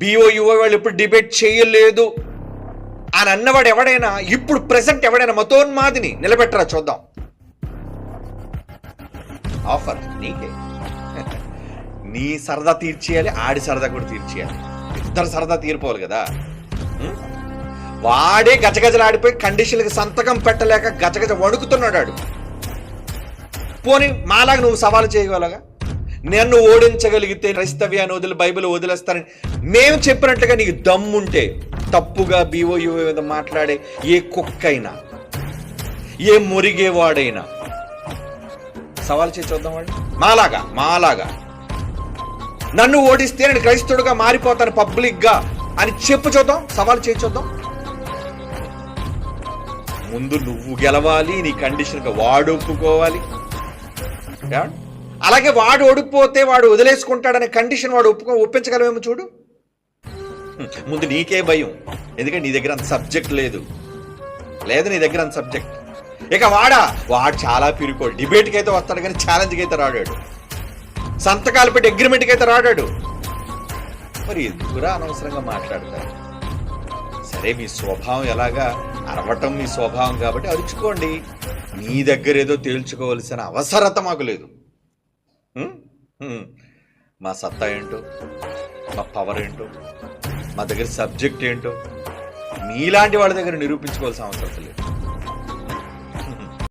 BOUO వాళ్ళు ఇప్పుడు debate చేయలేదు అని అన్నవాడు ఎవడైనా ఇప్పుడు ప్రెసెంట్ ఎవడైనా మతోన్మాదిని నిలబెట్టరా చూద్దాం. ఆఫర్ నీకే. నీ సరదా తీర్చేయాలి, ఆడి సరదా కూడా తీర్చేయాలి, ఇద్దరు సరదా తీరిపోవాలి కదా. వాడే గజగజలాడిపోయి కండిషన్లకి సంతకం పెట్టలేక గజగజ వణుకుతున్నాడు. పోనీ మాలాగా నువ్వు సవాలు చేయగలగా, నన్ను ఓడించగలిగితే క్రైస్తవ్యాన్ని వదిలి బైబిల్ వదిలేస్తానని మేము చెప్పినట్లుగా నీకు దమ్ముంటే తప్పుగా BOUO మీద మాట్లాడే ఏ కుక్కైనా ఏ మురిగేవాడైనా సవాల్ చేసి చూద్దాం. వాడు మాలాగా నన్ను ఓడిస్తే నేను క్రైస్తవుడుగా మారిపోతాను పబ్లిక్ గా అని చెప్పు చూద్దాం, సవాల్ చేసి చూద్దాం. ముందు నువ్వు గెలవాలి, నీ కండిషన్ గా వాడు ఒప్పుకోవాలి. అలాగే వాడు ఓడిపోతే వాడు వదిలేసుకుంటాడనే కండిషన్ వాడు ఒప్పించగలమేమో చూడు. ముందు నీకే భయం, ఎందుకంటే నీ దగ్గర అంత సబ్జెక్ట్ లేదు నీ దగ్గర అంత సబ్జెక్ట్. ఇక వాడు చాలా పిరుకోడు, డిబేట్కి అయితే వస్తాడు కానీ ఛాలెంజ్కి అయితే రాడాడు, సంతకాలు పెట్టి అగ్రిమెంట్కి అయితే రాడాడు. మరి ఎందుకురా అనవసరంగా మాట్లాడతారు? సరే మీ స్వభావం ఎలాగా, అరవటం మీ స్వభావం కాబట్టి అరుచుకోండి. నీ దగ్గర ఏదో తేల్చుకోవాల్సిన అవసరత మాకు లేదు. మా సత్తా ఏంటో, మా పవర్ ఏంటో, మా దగ్గర సబ్జెక్ట్ ఏంటో మీలాంటి వాళ్ళ దగ్గర నిరూపించుకోవాల్సిన అవసరం లేదు.